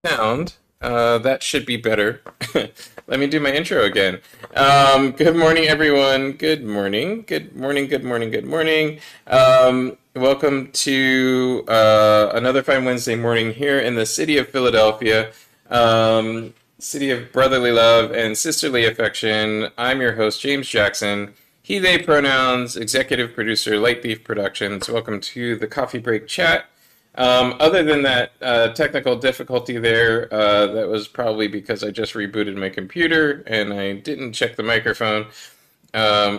Sound. That should be better. Let me do my intro again. Good morning, everyone. Good morning. Good morning. Good morning. Good morning. Welcome to another fine Wednesday morning here in the city of Philadelphia, city of brotherly love and sisterly affection. I'm your host, James Jackson. He, they pronouns, executive producer, Light Beef Productions. Welcome to the Coffee Break Chat. Other than that technical difficulty there, that was probably because I just rebooted my computer and I didn't check the microphone.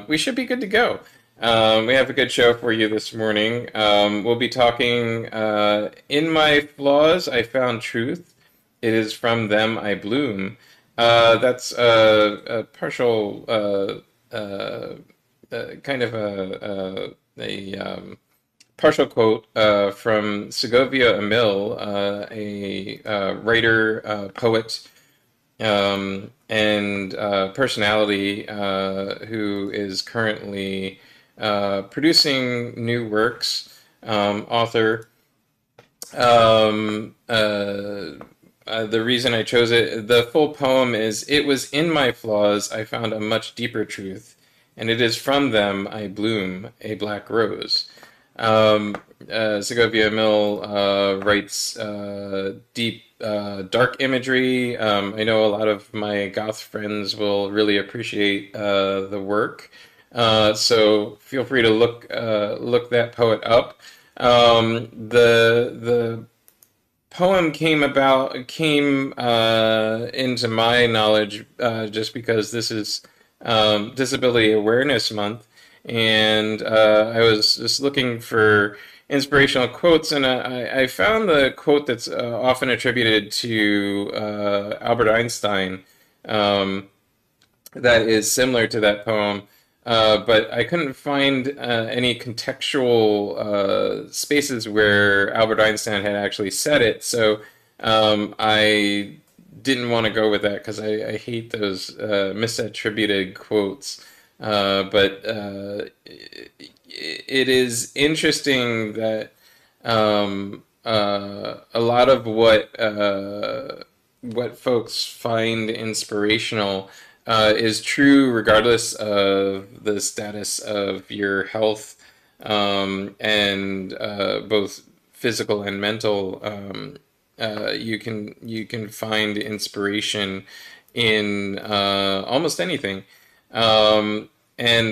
We should be good to go. We have a good show for you this morning. We'll be talking In My Flaws, I Found Truth. It is from them I bloom. That's a partial, kind of a partial quote from Segovia Amil, a writer, poet, and personality who is currently producing new works, author. The reason I chose it, the full poem is, "It was in my flaws I found a much deeper truth, and it is from them I bloom a black rose." Segovia Amil writes deep, dark imagery. I know a lot of my goth friends will really appreciate the work, so feel free to look that poet up. The poem came into my knowledge just because this is Disability Awareness Month. And I was just looking for inspirational quotes, and I found the quote that's often attributed to Albert Einstein, that is similar to that poem, but I couldn't find any contextual spaces where Albert Einstein had actually said it, so I didn't want to go with that because I hate those misattributed quotes. But it is interesting that a lot of what folks find inspirational is true regardless of the status of your health, and both physical and mental. You can find inspiration in almost anything. And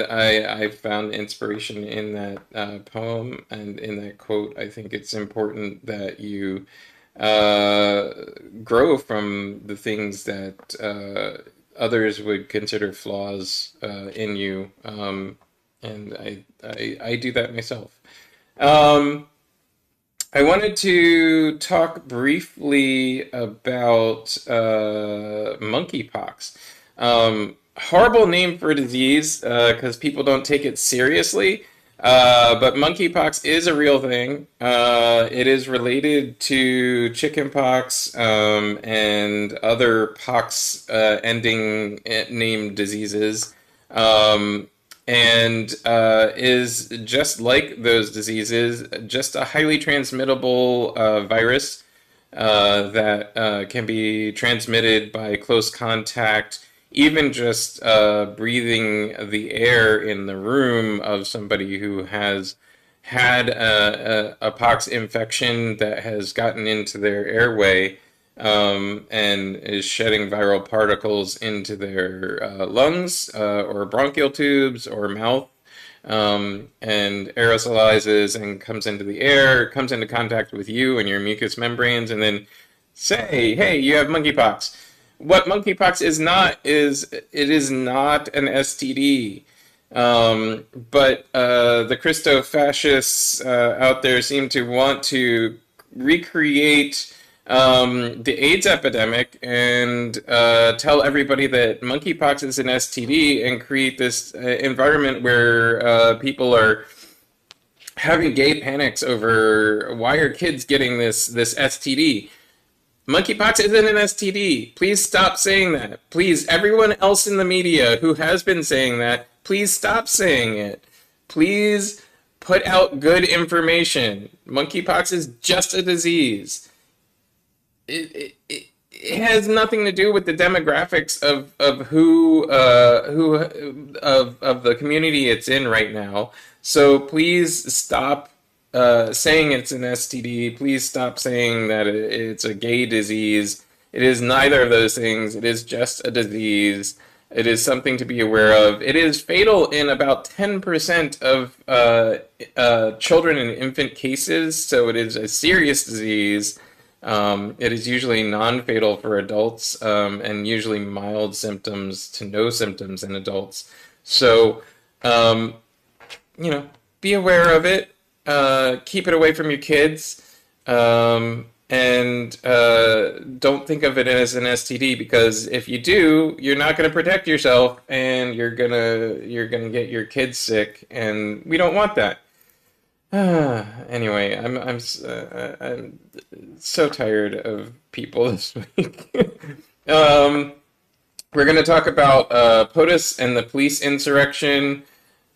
I found inspiration in that poem and in that quote. I think it's important that you grow from the things that others would consider flaws in you, and I do that myself. Um, I wanted to talk briefly about monkeypox. Horrible name for a disease because people don't take it seriously. But monkeypox is a real thing. It is related to chickenpox and other pox ending named diseases. And is just like those diseases, just a highly transmittable virus that can be transmitted by close contact, even just breathing the air in the room of somebody who has had a pox infection that has gotten into their airway, and is shedding viral particles into their lungs, or bronchial tubes or mouth, and aerosolizes and comes into the air, comes into contact with you and your mucous membranes, and then say, hey, you have monkeypox. What monkeypox is not is it is not an STD. But the Christo-fascists out there seem to want to recreate the AIDS epidemic and tell everybody that monkeypox is an STD and create this environment where people are having gay panics over why are kids getting this STD. Monkeypox isn't an STD. Please stop saying that. Please, everyone else in the media who has been saying that, please stop saying it. Please put out good information. Monkeypox is just a disease. it has nothing to do with the demographics of who of the community it's in right now. So please stop saying it's an STD. Please stop saying that it's a gay disease. It is neither of those things. It is just a disease. It is something to be aware of. It is fatal in about 10% of children and infant cases, so it is a serious disease. It is usually non-fatal for adults, and usually mild symptoms to no symptoms in adults. So, um, be aware of it. Keep it away from your kids, and don't think of it as an STD, because if you do, you're not going to protect yourself, and you're gonna get your kids sick, and we don't want that. Anyway, I'm so tired of people this week. um, we're going to talk about POTUS and the police insurrection.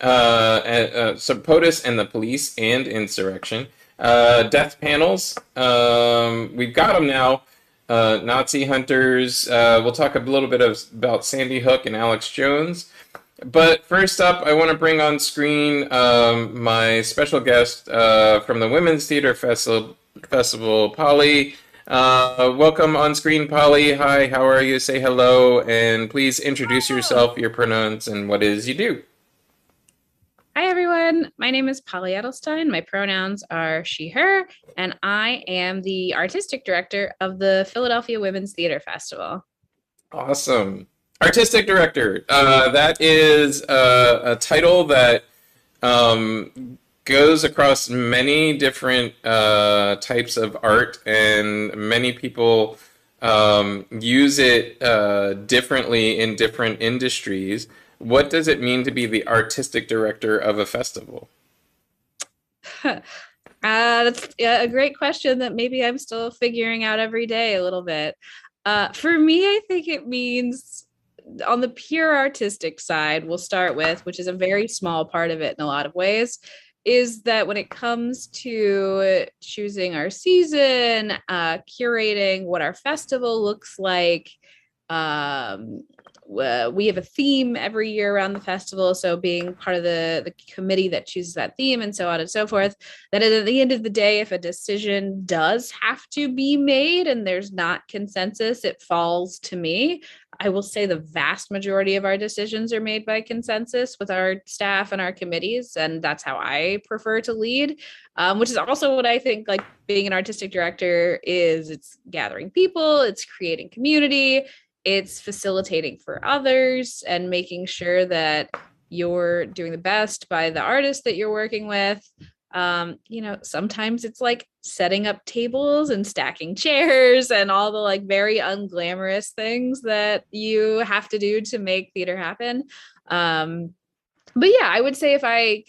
So POTUS and the police and insurrection. Death panels. We've got them now. Nazi hunters. We'll talk a little bit about Sandy Hook and Alex Jones. But first up, I want to bring on screen my special guest from the Women's Theater Festival, Polly. Welcome on screen, Polly. Hi, how are you? Say hello, and please introduce yourself, your pronouns, and what it is you do. Hi, everyone. My name is Polly Edelstein. My pronouns are she, her, and I am the artistic director of the Philadelphia Women's Theater Festival. Awesome. Artistic director. That is a title that goes across many different types of art, and many people use it differently in different industries. What does it mean to be the artistic director of a festival? That's a great question that maybe I'm still figuring out every day a little bit. For me, I think it means on the pure artistic side, we'll start with, which is a very small part of it in a lot of ways, is that when it comes to choosing our season, curating what our festival looks like, um, we have a theme every year around the festival. So being part of the committee that chooses that theme and so on and so forth, that at the end of the day, if a decision does have to be made and there's not consensus, it falls to me. I will say the vast majority of our decisions are made by consensus with our staff and our committees, and that's how I prefer to lead. Which is also what I think like being an artistic director is. It's gathering people, it's creating community, it's facilitating for others and making sure that you're doing the best by the artist that you're working with. Sometimes it's like setting up tables and stacking chairs and all the like very unglamorous things that you have to do to make theater happen. But yeah, I would say if I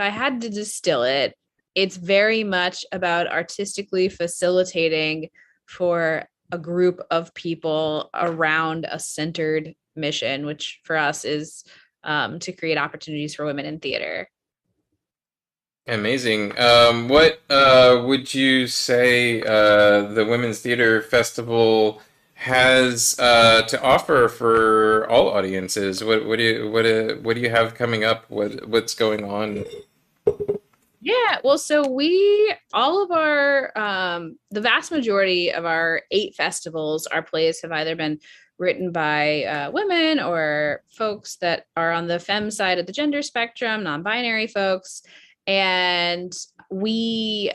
had to distill it, it's very much about artistically facilitating for a group of people around a centered mission, which for us is to create opportunities for women in theater. Amazing. What would you say the Women's Theater Festival has to offer for all audiences? What do you have coming up? What's going on? Yeah, well, so we all of our the vast majority of our 8 festivals, our plays have either been written by women or folks that are on the femme side of the gender spectrum, non-binary folks, and we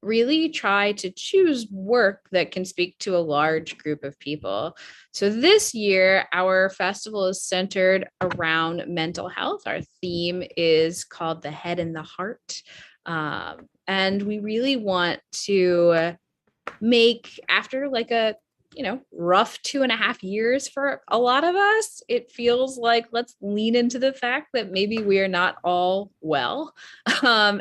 really try to choose work that can speak to a large group of people. So this year, our festival is centered around mental health. Our theme is called The Head and the Heart. And we really want to make, after like a rough 2.5 years for a lot of us, it feels like let's lean into the fact that maybe we are not all well,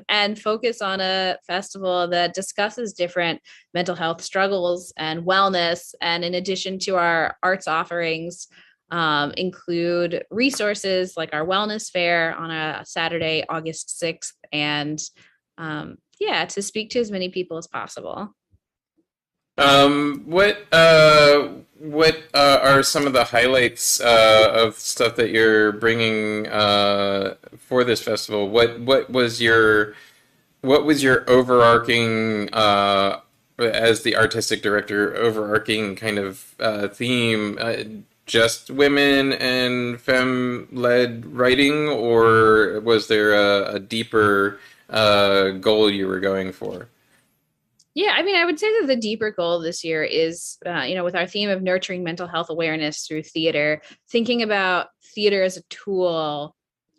and focus on a festival that discusses different mental health struggles and wellness. And in addition to our arts offerings, include resources like our wellness fair on a Saturday, August 6th, and yeah, to speak to as many people as possible. What are some of the highlights of stuff that you're bringing for this festival? What was your overarching as the artistic director, overarching kind of theme? Just women and femme-led writing, or was there a deeper goal you were going for? Yeah, I mean, I would say that the deeper goal this year is, with our theme of nurturing mental health awareness through theater, thinking about theater as a tool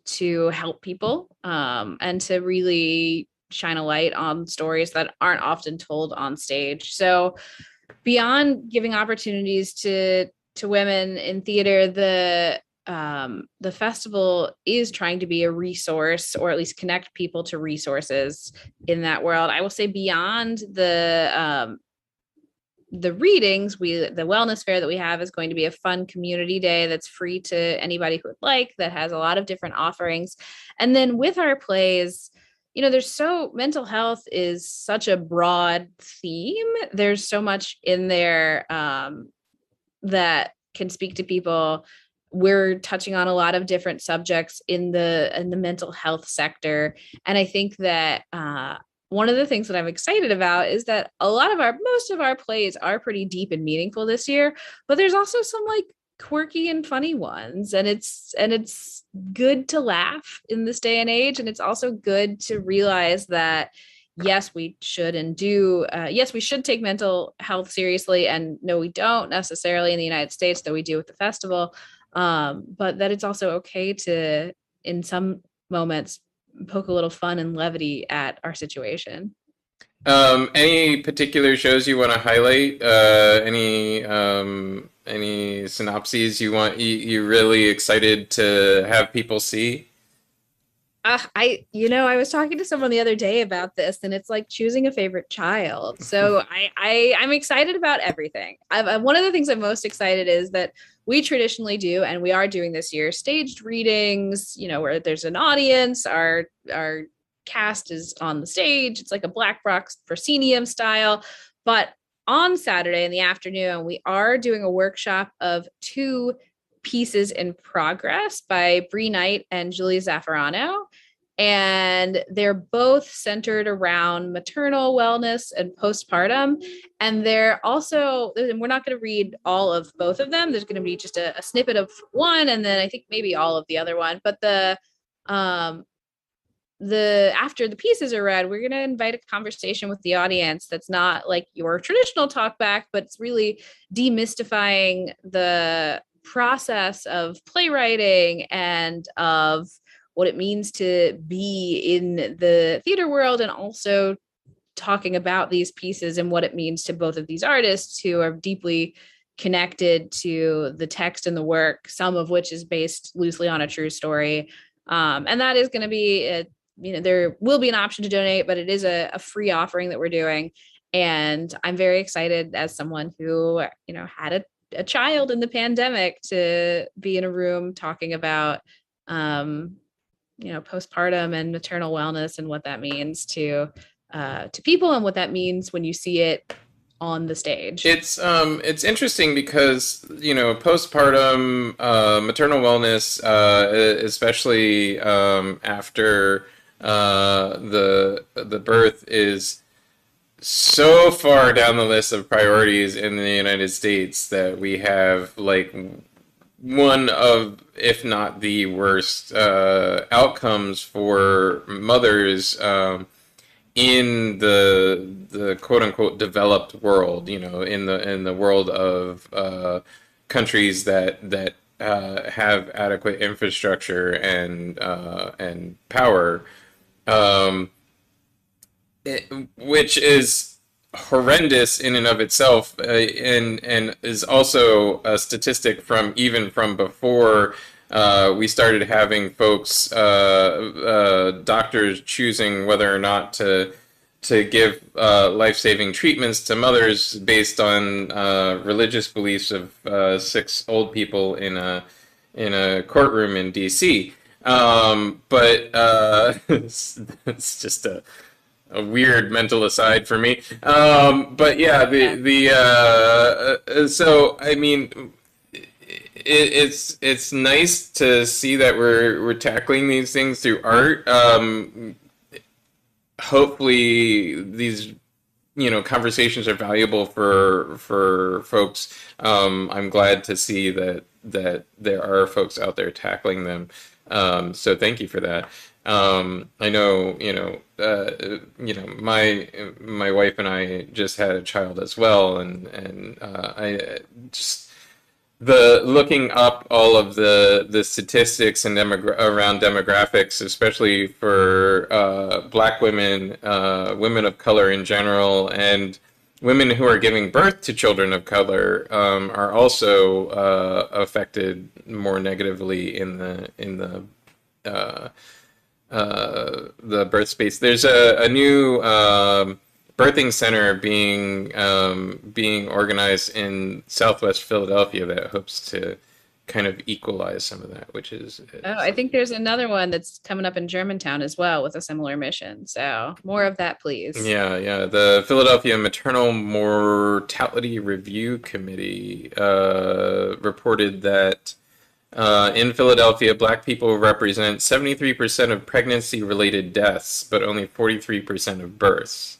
to help people, and to really shine a light on stories that aren't often told on stage. So beyond giving opportunities to women in theater, the festival is trying to be a resource, or at least connect people to resources in that world. I will say beyond the readings, the wellness fair that we have is going to be a fun community day that's free to anybody who would like, that has a lot of different offerings. And then with our plays, mental health is such a broad theme. There's so much in there that can speak to people. We're touching on a lot of different subjects in the mental health sector, and I think that one of the things that I'm excited about is that most of our plays are pretty deep and meaningful this year, but there's also some like quirky and funny ones, and it's good to laugh in this day and age, and it's also good to realize that yes, we should and do. Yes, we should take mental health seriously, and no, we don't necessarily in the United States, though we do with the festival. But that it's also okay to, in some moments, poke a little fun and levity at our situation. Any particular shows you want to highlight? Any synopses you really excited to have people see? I was talking to someone the other day about this, and it's like choosing a favorite child. So I'm excited about everything. One of the things I'm most excited is that we traditionally do, and we are doing this year, staged readings, where there's an audience, our cast is on the stage. It's like a black box proscenium style. But on Saturday in the afternoon, we are doing a workshop of two pieces in progress by Bree Knight and Julia Zaffarano. And they're both centered around maternal wellness and postpartum. And they're also, and we're not going to read all of both of them. There's going to be just a snippet of one, and then I think maybe all of the other one. But the after the pieces are read, we're going to invite a conversation with the audience that's not like your traditional talk back, but it's really demystifying the process of playwriting and of what it means to be in the theater world, and also talking about these pieces and what it means to both of these artists who are deeply connected to the text and the work, some of which is based loosely on a true story. And that is going to be there will be an option to donate, but it is a free offering that we're doing. And I'm very excited, as someone who, had a child in the pandemic, to be in a room talking about, postpartum and maternal wellness, and what that means to people, and what that means when you see it on the stage. It's interesting because postpartum maternal wellness, especially after the birth, is so far down the list of priorities in the United States that we have like one of, if not the worst, outcomes for mothers in the quote unquote developed world. In the world of countries that have adequate infrastructure and power. Um, which is horrendous in and of itself, and is also a statistic from before we started having folks, doctors choosing whether or not to give life-saving treatments to mothers based on religious beliefs of six old people in a courtroom in D.C. But it's just a weird mental aside for me. But yeah, Yeah. so I mean, it's nice to see that we're tackling these things through art. Hopefully these conversations are valuable for folks. I'm glad to see that there are folks out there tackling them. So thank you for that. I know my wife and I just had a child as well, and I just the looking up all of the statistics and around demographics, especially for Black women, women of color in general, and women who are giving birth to children of color, are also affected more negatively in uh, the birth space. There's a new birthing center being organized in Southwest Philadelphia that hopes to kind of equalize some of that, which Oh, is I think there's another one that's coming up in Germantown as well with a similar mission. So more of that, please. yeah. The Philadelphia Maternal Mortality Review Committee reported that in Philadelphia, Black people represent 73% of pregnancy-related deaths, but only 43% of births.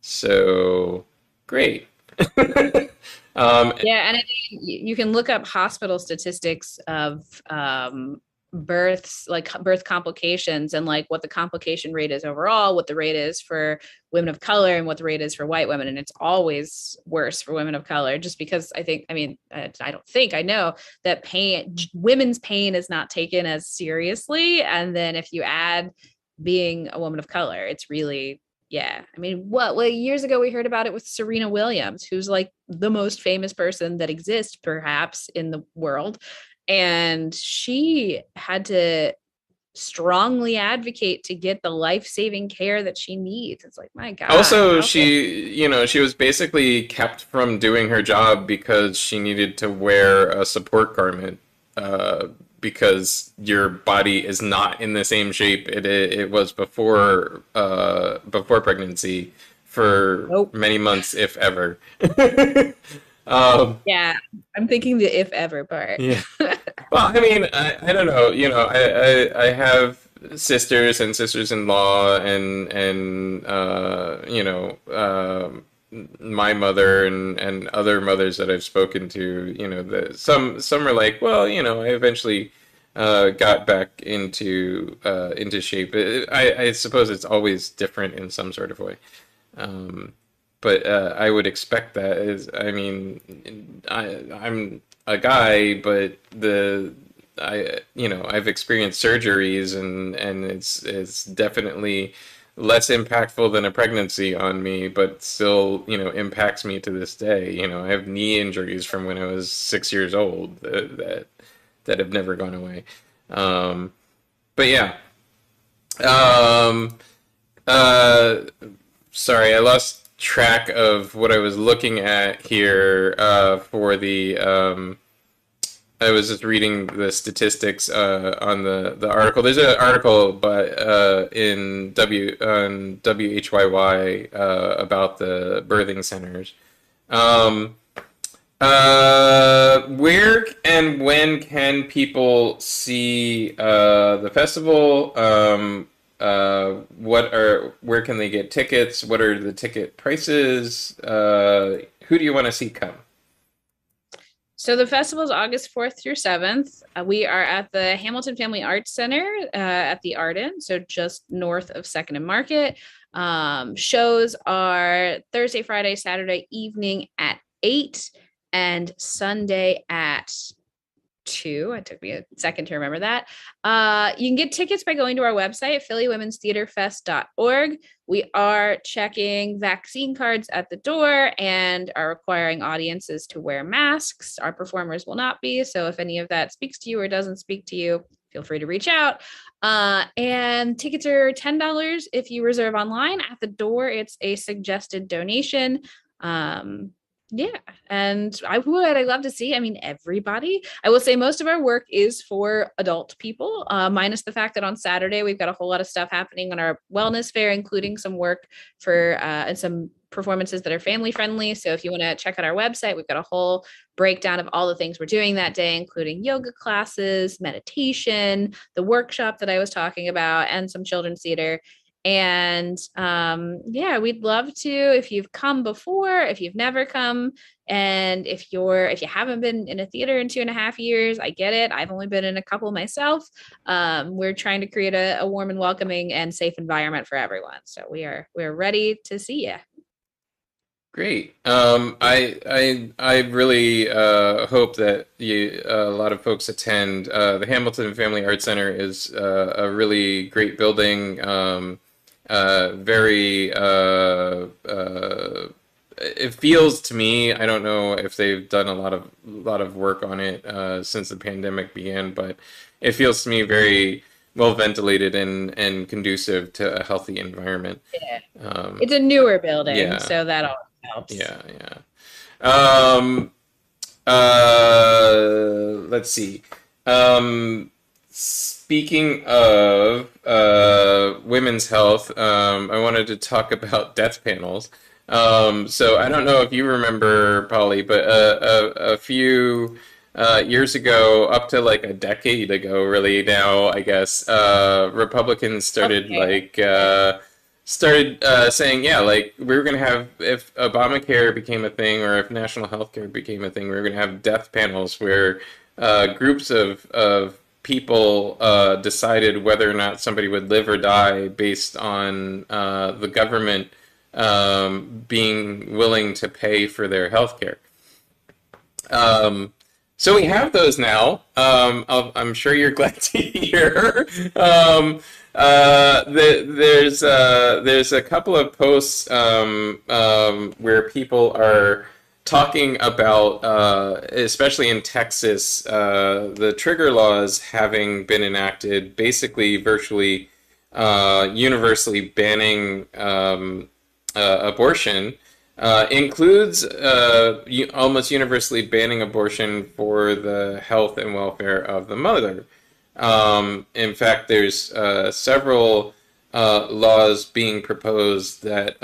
So, great. um, Yeah, and I think you can look up hospital statistics of births, like birth complications, and like what the complication rate is overall, what the rate is for women of color, and what the rate is for white women. And it's always worse for women of color, just because I don't think, I know that women's pain is not taken as seriously. And then if you add being a woman of color, it's really, yeah. I mean, what years ago we heard about it with Serena Williams, who's like the most famous person that exists perhaps in the world. And she had to strongly advocate to get the life-saving care that she needs. It's like, my God, Also, how can she was basically kept from doing her job because she needed to wear a support garment, because your body is not in the same shape it was before pregnancy for nope. many months, if ever. um, Yeah, I'm thinking the if ever part. yeah. Well, I mean, I don't know. I have sisters-in-law and my mother and other mothers that I've spoken to. Some are like, well, I eventually got back into shape. I suppose it's always different in some sort of way. Um, but I would expect that is, I mean, I'm a guy, but I've experienced surgeries and it's definitely less impactful than a pregnancy on me, but still, impacts me to this day. I have knee injuries from when I was 6 years old that have never gone away. Um, but yeah. Um, uh, Sorry, I lost track of what I was looking at here for the. I was just reading the statistics on the article. There's an article in WHYY about the birthing centers. Um, where and when can people see the festival? Where can they get tickets? What are the ticket prices? Who do you want to see come? So the festival is August 4th through 7th. We are at the Hamilton Family Arts Center at the Arden, so just north of 2nd and Market. Shows are Thursday, Friday, Saturday evening at 8 and Sunday at 2. It took me a second to remember that. You can get tickets by going to our website, phillywomen'stheaterfest.org. We are checking vaccine cards at the door and are requiring audiences to wear masks. Our performers will not be. So if any of that speaks to you or doesn't speak to you, feel free to reach out. And tickets are $10 if you reserve online. At the door, it's a suggested donation. Yeah, and I love to see. I mean, everybody. I will say most of our work is for adult people, minus the fact that on Saturday we've got a whole lot of stuff happening on our wellness fair, including some work for and some performances that are family friendly. So if you want to check out our website, we've got a whole breakdown of all the things we're doing that day, including yoga classes, meditation, the workshop that I was talking about, and some children's theater. And yeah, we'd love to, if you've come before, if you've never come, and if you haven't been in a theater in 2.5 years, I get it. I've only been in a couple myself. We're trying to create a warm and welcoming and safe environment for everyone. So we're ready to see you. Great. I really hope that a lot of folks attend. The Hamilton Family Arts Center is a really great building. Very it feels to me, I don't know if they've done a lot of work on it since the pandemic began, but it feels to me very well ventilated and conducive to a healthy environment. Yeah. Um, It's a newer building, yeah, so that always helps. yeah, yeah. Um, let's see. Speaking of women's health, I wanted to talk about death panels. So I don't know if you remember, Polly, but a few years ago, up to like a decade ago, really now, I guess, Republicans started Okay. saying, yeah, like we were gonna have, if Obamacare became a thing or if national health care became a thing, we were gonna have death panels where groups of people decided whether or not somebody would live or die based on the government being willing to pay for their health care. Um, so we have those now. I'm sure you're glad to hear. There's a couple of posts where people are talking about, especially in Texas, the trigger laws having been enacted, basically virtually universally banning abortion, includes almost universally banning abortion for the health and welfare of the mother. In fact, there's several laws being proposed that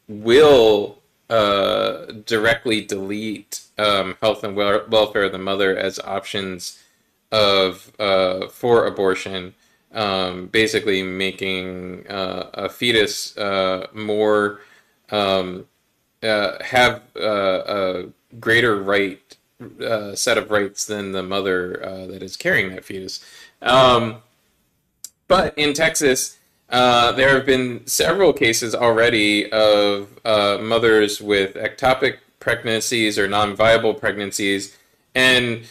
will directly delete health and welfare of the mother as options of for abortion, basically making a fetus more have a greater set of rights than the mother that is carrying that fetus. But in Texas, there have been several cases already of mothers with ectopic pregnancies or non-viable pregnancies. And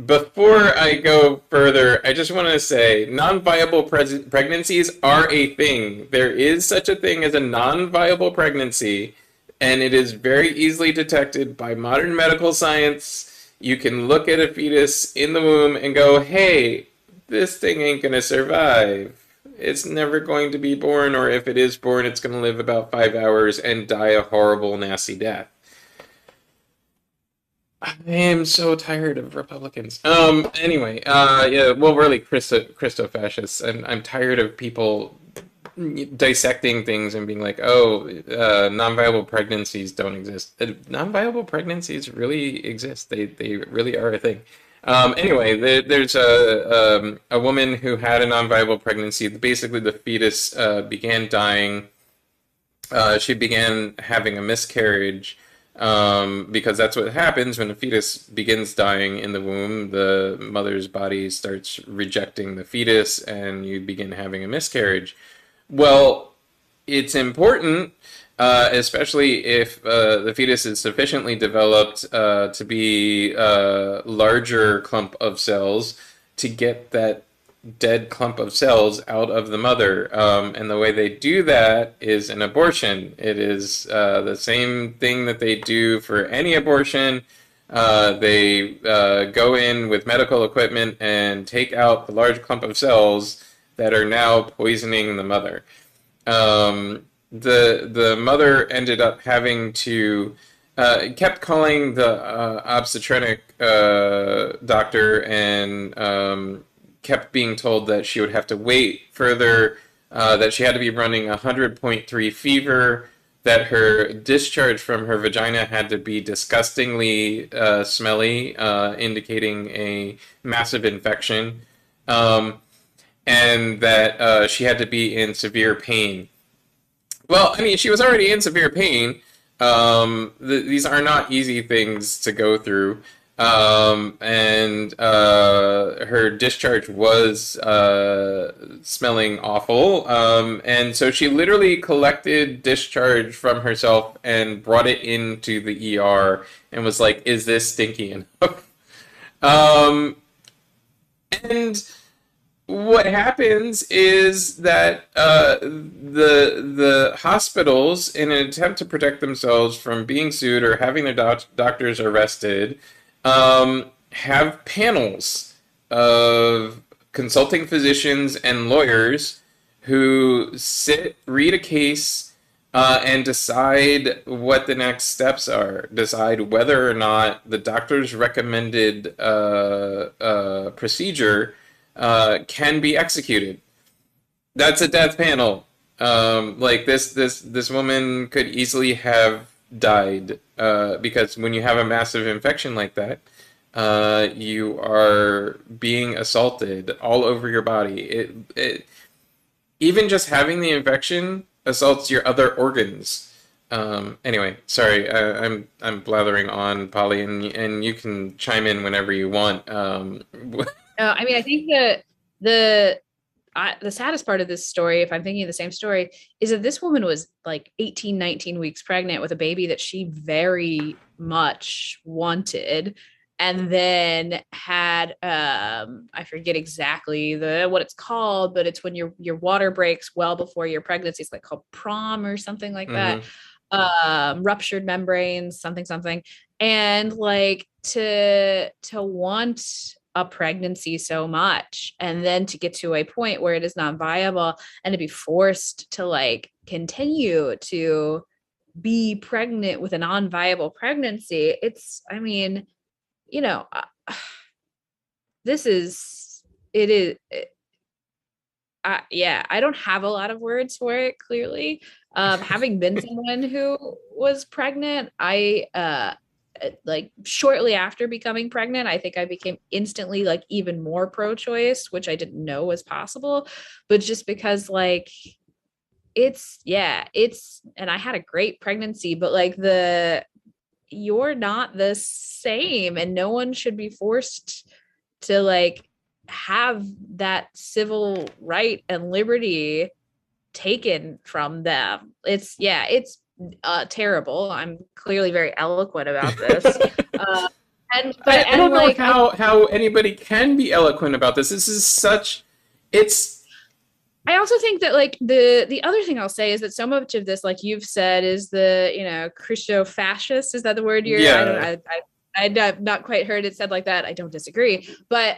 before I go further, I just want to say non-viable pregnancies are a thing. There is such a thing as a non-viable pregnancy, and it is very easily detected by modern medical science. You can look at a fetus in the womb and go, hey, this thing ain't going to survive. It's never going to be born, or if it is born, it's going to live about 5 hours and die a horrible, nasty death. I am so tired of Republicans. Anyway, yeah, well, really, Christo-fascists. I'm tired of people dissecting things and being like, oh, non-viable pregnancies don't exist. Non-viable pregnancies really exist. They really are a thing. Anyway, there's a woman who had a non-viable pregnancy. Basically, the fetus began dying. She began having a miscarriage because that's what happens when a fetus begins dying in the womb. The mother's body starts rejecting the fetus, and you begin having a miscarriage. Well, it's important, especially if the fetus is sufficiently developed to be a larger clump of cells, to get that dead clump of cells out of the mother. And the way they do that is an abortion. It is the same thing that they do for any abortion. They go in with medical equipment and take out the large clump of cells that are now poisoning the mother. The mother ended up having to kept calling the obstetric doctor and kept being told that she would have to wait further, that she had to be running 100.3 fever, that her discharge from her vagina had to be disgustingly smelly, indicating a massive infection, um, and that she had to be in severe pain. Well, I mean, she was already in severe pain. These are not easy things to go through. And her discharge was smelling awful. And so she literally collected discharge from herself and brought it into the ER and was like, is this stinky enough? Um, and what happens is that the hospitals, in an attempt to protect themselves from being sued or having their doctors arrested, have panels of consulting physicians and lawyers who sit, read a case, and decide what the next steps are. Decide whether or not the doctor's recommended procedure can be executed. That's a death panel. Like this woman could easily have died because when you have a massive infection like that, you are being assaulted all over your body. It even just having the infection assaults your other organs. Anyway, sorry, I'm blathering on, Polly, and you can chime in whenever you want. I mean, I think that the the saddest part of this story, if I'm thinking of the same story, is that this woman was like 18, 19 weeks pregnant with a baby that she very much wanted, and then had I forget exactly the what it's called, but it's when your water breaks well before your pregnancy. It's like called prom or something like that. hmm Ruptured membranes, something. And like to want a pregnancy so much and then to get to a point where it is not viable and to be forced to like continue to be pregnant with a non-viable pregnancy. It's, I mean, you know, this is, it is, yeah, I don't have a lot of words for it, clearly. Having been someone who was pregnant, like shortly after becoming pregnant, I think I became instantly like even more pro-choice, which I didn't know was possible. But just because like it's and I had a great pregnancy, but like you're not the same, and no one should be forced to like have that civil right and liberty taken from them. It's terrible. I'm clearly very eloquent about this. I don't know Like how anybody can be eloquent about this. This is such it's I also think that like the other thing I'll say is that so much of this, like you've said, is the, you know, Christo-fascist. Is that the word you're? I don't. yeah. I've not quite heard it said like that. I don't disagree, but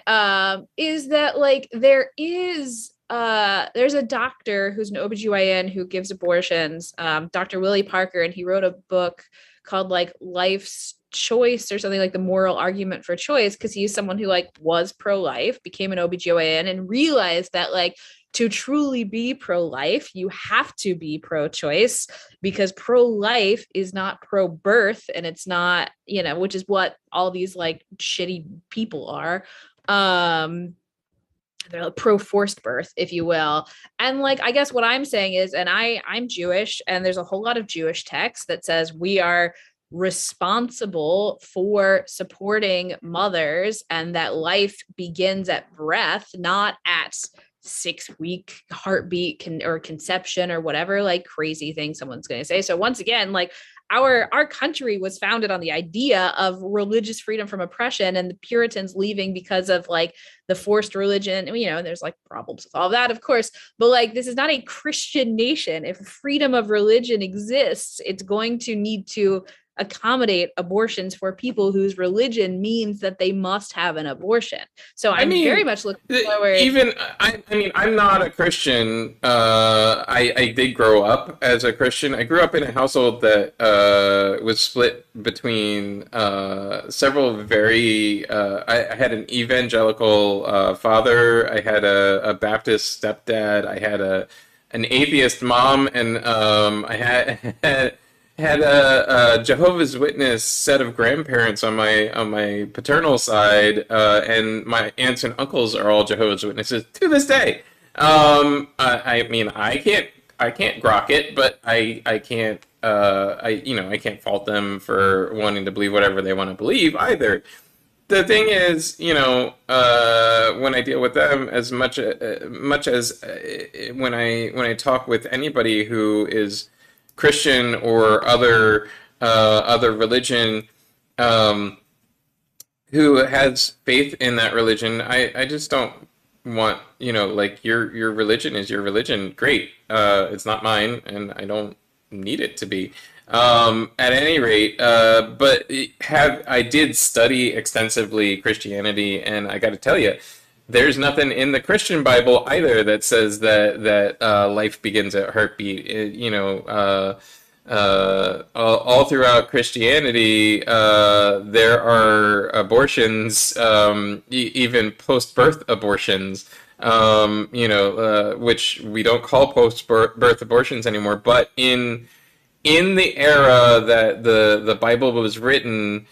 is that like there's a doctor who's an OBGYN who gives abortions, Dr. Willie Parker, and he wrote a book called like Life's Choice or something, like the moral argument for choice, because he's someone who like was pro-life, became an OBGYN, and realized that like to truly be pro-life, you have to be pro-choice, because pro-life is not pro-birth, and it's not, you know, which is what all these like shitty people are. They're like pro-forced birth, if you will. And like I guess what I'm saying is, and I'm Jewish, and there's a whole lot of Jewish text that says we are responsible for supporting mothers, and that life begins at breath, not at 6-week heartbeat or conception or whatever like crazy thing someone's going to say. So once again, like our country was founded on the idea of religious freedom from oppression, and the Puritans leaving because of like the forced religion. You know, there's like problems with all that, of course, but like this is not a Christian nation. If freedom of religion exists, it's going to need to accommodate abortions for people whose religion means that they must have an abortion. So I I'm very mean, much looking forward. even I mean, I'm not a Christian. I did grow up as a Christian. I grew up in a household that was split between several very. I had an evangelical father. I had a Baptist stepdad. I had an atheist mom, and I had a Jehovah's Witness set of grandparents on my paternal side, and my aunts and uncles are all Jehovah's Witnesses to this day. I mean, I can't grok it, but I can't I can't fault them for wanting to believe whatever they want to believe either. The thing is, when I deal with them, as much as when I talk with anybody who is Christian or other religion, um, who has faith in that religion, I just don't want, like your religion is your religion. Great. It's not mine, and I don't need it to be. At any rate, but I did study extensively Christianity, and I got to tell you, there's nothing in the Christian Bible either that says that life begins at heartbeat. All throughout Christianity, there are abortions, even post-birth abortions, which we don't call post-birth abortions anymore. But in the era that the Bible was written,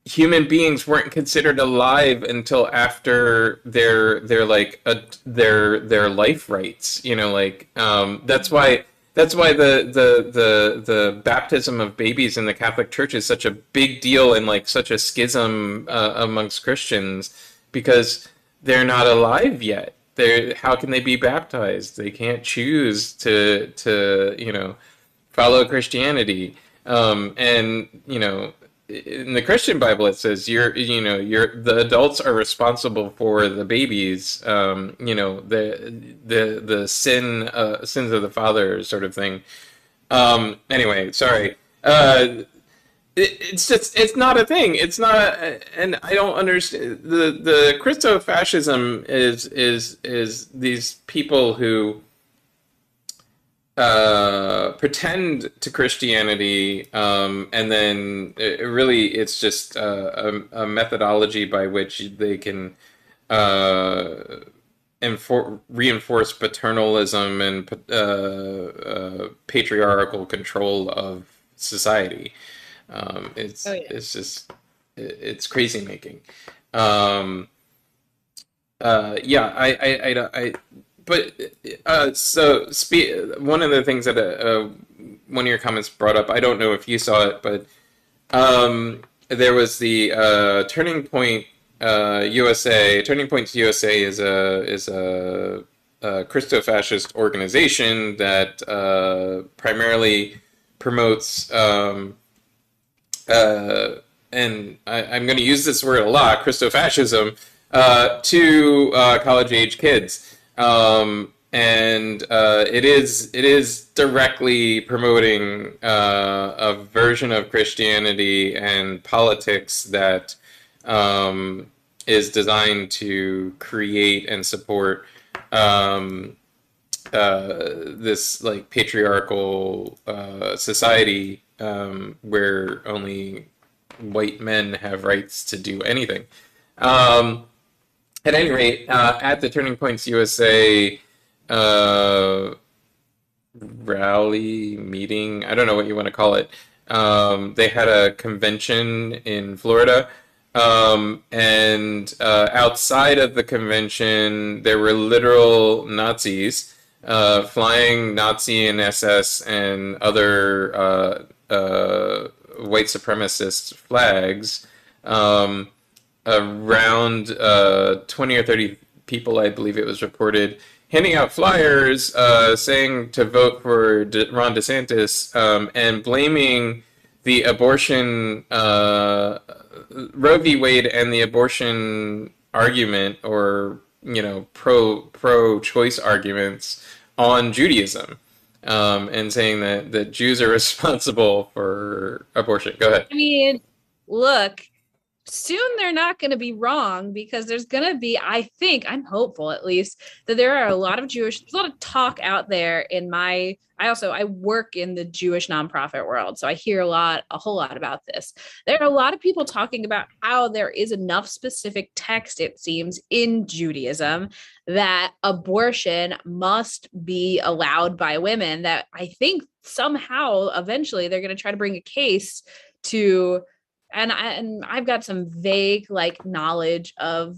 human beings weren't considered alive until after their life rights. That's why the baptism of babies in the Catholic Church is such a big deal and like such a schism amongst Christians, because they're not alive yet. How can they be baptized? They can't choose to follow Christianity. And in the Christian Bible it says the adults are responsible for the babies. The sins of the father sort of thing. Anyway, sorry. It's not a thing. It's not, and I don't understand the Christofascism is these people who pretend to Christianity, and then it's just a methodology by which they can reinforce paternalism and patriarchal control of society. Oh yeah. It's crazy making. Yeah, I but one of the things that one of your comments brought up, I don't know if you saw it, but there was the Turning Point USA. Turning Points USA is a Christo-fascist organization that primarily promotes and I'm going to use this word a lot, Christofascism, to college-age kids. And it is directly promoting a version of Christianity and politics that is designed to create and support this like patriarchal society where only white men have rights to do anything. At any rate, at the Turning Points USA rally meeting, I don't know what you want to call it, they had a convention in Florida, and outside of the convention, there were literal Nazis flying Nazi and SS and other white supremacist flags. Around 20 or 30 people, I believe it was reported, handing out flyers saying to vote for Ron DeSantis, and blaming the abortion, Roe v. Wade and the abortion argument, or pro-choice arguments, on Judaism. and saying that Jews are responsible for abortion. Go ahead. I mean, look, soon they're not going to be wrong because there's going to be, I think, I'm hopeful at least, that there are a lot of there's a lot of talk out there in my, I work in the Jewish nonprofit world. So I hear a whole lot about this. There are a lot of people talking about how there is enough specific text, it seems, in Judaism that abortion must be allowed by women, that I think somehow eventually they're going to try to bring a case to, and I've got some vague like knowledge of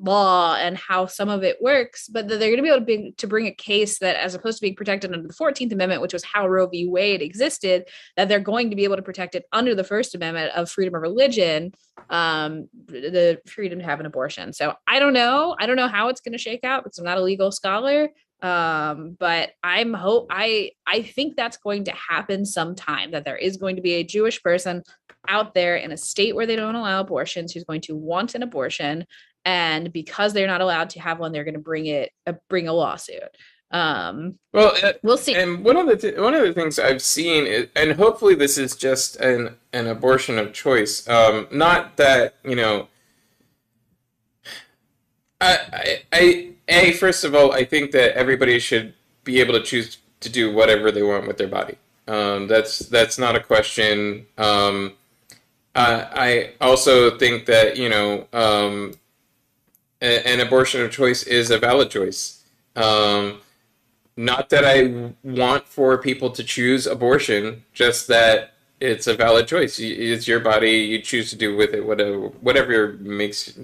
law and how some of it works, but that they're going to be able to bring a case that, as opposed to being protected under the 14th Amendment, which was how Roe v. Wade existed, that they're going to be able to protect it under the First Amendment of freedom of religion, the freedom to have an abortion. So I don't know how it's going to shake out because I'm not a legal scholar. But I think that's going to happen sometime, that there is going to be a Jewish person out there in a state where they don't allow abortions who's going to want an abortion, and because they're not allowed to have one, they're going to bring a lawsuit. We'll see. And one of the things I've seen is, and hopefully this is just an abortion of choice. Not that, first of all, I think that everybody should be able to choose to do whatever they want with their body. That's not a question. I also think that, an abortion of choice is a valid choice. Not that I want for people to choose abortion, just that it's a valid choice. It's your body. You choose to do with it whatever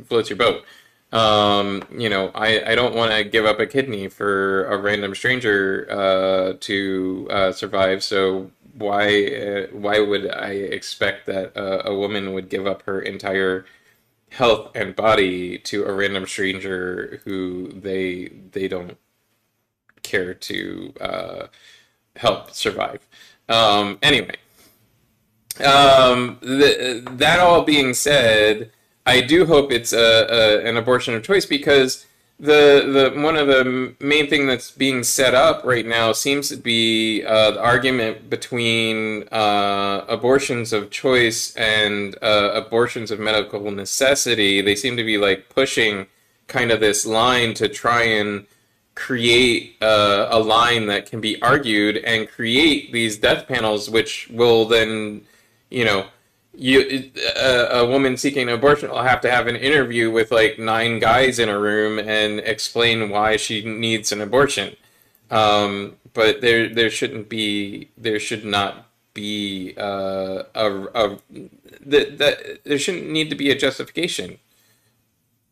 floats your boat. I don't want to give up a kidney for a random stranger to survive. So why would I expect that a woman would give up her entire health and body to a random stranger who they don't care to help survive? Anyway, that all being said, I do hope it's an abortion of choice, because the one of the main thing that's being set up right now seems to be the argument between abortions of choice and abortions of medical necessity. They seem to be like pushing kind of this line to try and create a line that can be argued and create these death panels, which will then, a woman seeking an abortion will have to have an interview with like 9 guys in a room and explain why she needs an abortion. But there should not be there shouldn't need to be a justification.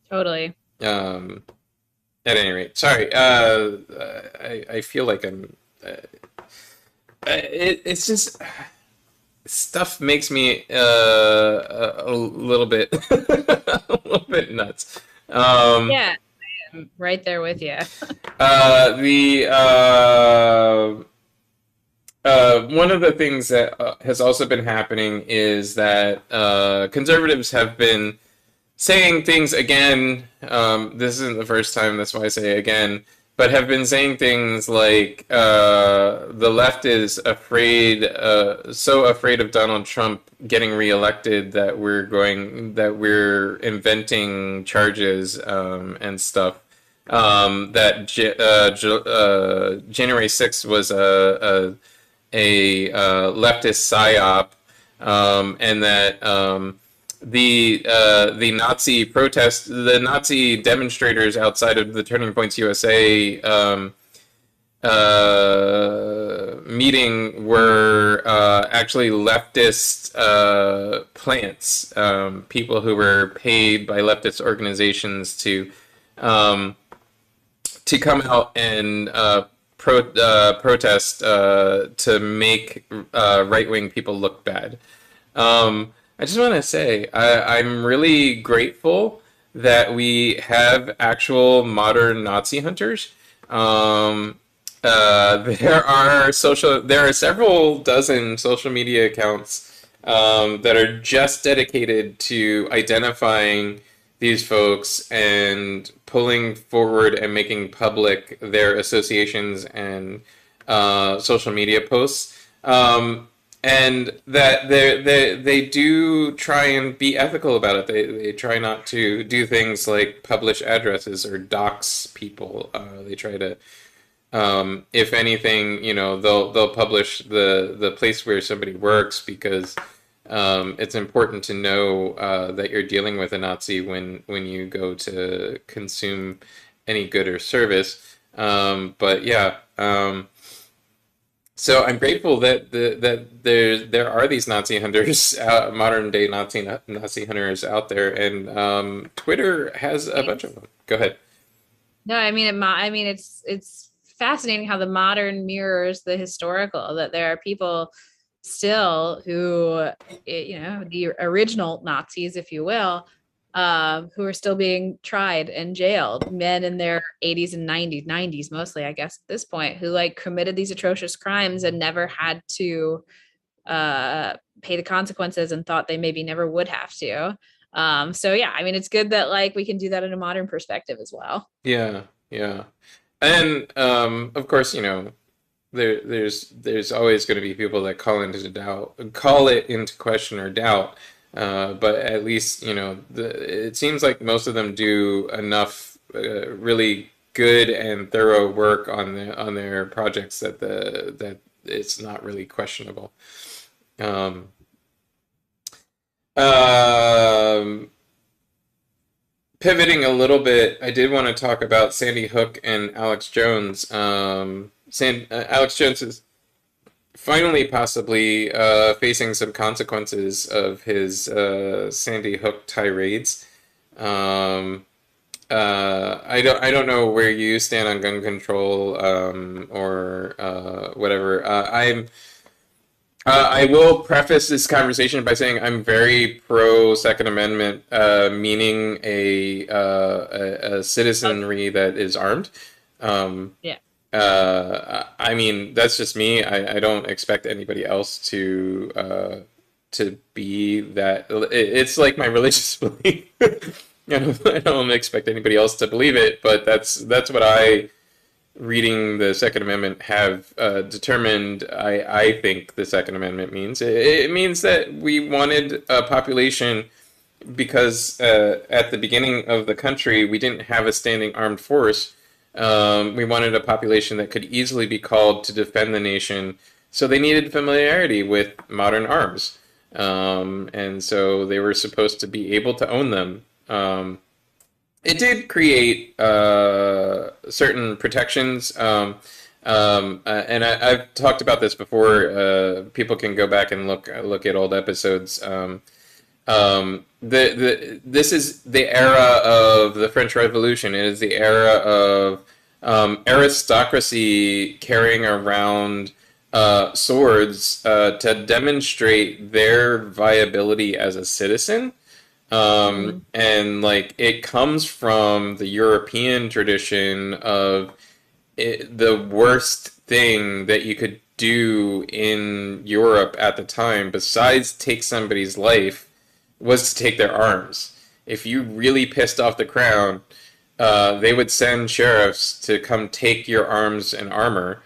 Totally. At any rate, sorry. I feel like it's just stuff makes me a little bit a little bit nuts. Yeah, I'm right there with you. One of the things that has also been happening is that conservatives have been saying things again. This isn't the first time, that's why I say again, but have been saying things like the left is so afraid of Donald Trump getting reelected that we're inventing charges and stuff. That January 6th was a leftist psyop, and that the Nazi demonstrators outside of the Turning Points USA meeting were actually leftist plants, people who were paid by leftist organizations to come out and protest to make right-wing people look bad. I just want to say I'm really grateful that we have actual modern Nazi hunters. There are several dozen social media accounts that are just dedicated to identifying these folks and pulling forward and making public their associations and social media posts. And that they do try and be ethical about it. They try not to do things like publish addresses or dox people. They try to, if anything, they'll publish the place where somebody works because it's important to know that you're dealing with a Nazi when you go to consume any good or service. But yeah. So I'm grateful that there are these Nazi hunters, modern day Nazi hunters out there, and Twitter has a bunch of them. Go ahead. No, I mean, it's fascinating how the modern mirrors the historical. That there are people still who, the original Nazis, if you will, who are still being tried and jailed. Men in their 80s and 90s mostly, I guess, at this point, who like committed these atrocious crimes and never had to pay the consequences and thought they maybe never would have to. So yeah, I mean, it's good that like we can do that in a modern perspective as well. Yeah, yeah, and of course, there's always going to be people that call it into question or doubt. But at least, it seems like most of them do enough really good and thorough work on their projects that it's not really questionable. Um, um, Pivoting a little bit, I did want to talk about Sandy Hook and Alex Jones. Alex Jones is finally possibly facing some consequences of his Sandy Hook tirades. Um, I don't know where you stand on gun control or whatever. I will preface this conversation by saying I'm very pro Second Amendment, meaning a citizenry that is armed. Um, Yeah. I mean, that's just me. I don't expect anybody else to be that. It's like my religious belief. I don't expect anybody else to believe it, but that's what I, reading the Second Amendment, have determined. I think the Second Amendment means it means that we wanted a population because at the beginning of the country we didn't have a standing armed force. We wanted a population that could easily be called to defend the nation, so they needed familiarity with modern arms. And so they were supposed to be able to own them. It did create certain protections, and I've talked about this before. People can go back and look at old episodes. This is the era of the French Revolution. It is the era of aristocracy carrying around swords to demonstrate their viability as a citizen. And like it comes from the European tradition of the worst thing that you could do in Europe at the time, besides take somebody's life, was to take their arms. If you really pissed off the crown, they would send sheriffs to come take your arms and armor.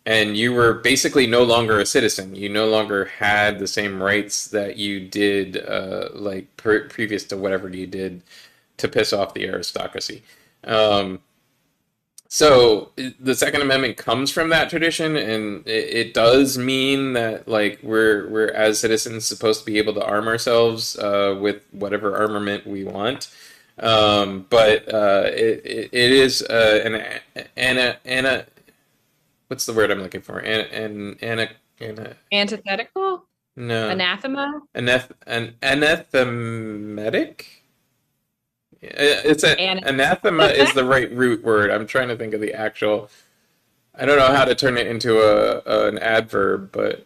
And you were basically no longer a citizen. You no longer had the same rights that you did, like previous to whatever you did to piss off the aristocracy. Um, so the Second Amendment comes from that tradition, and it does mean that like we're as citizens supposed to be able to arm ourselves with whatever armament we want. But it is an what's the word I'm looking for? Antithetical? No, Anathema? an anathematic. It's a An anathema is the right root word. I'm trying to think of the actual. I don't know how to turn it into an adverb, but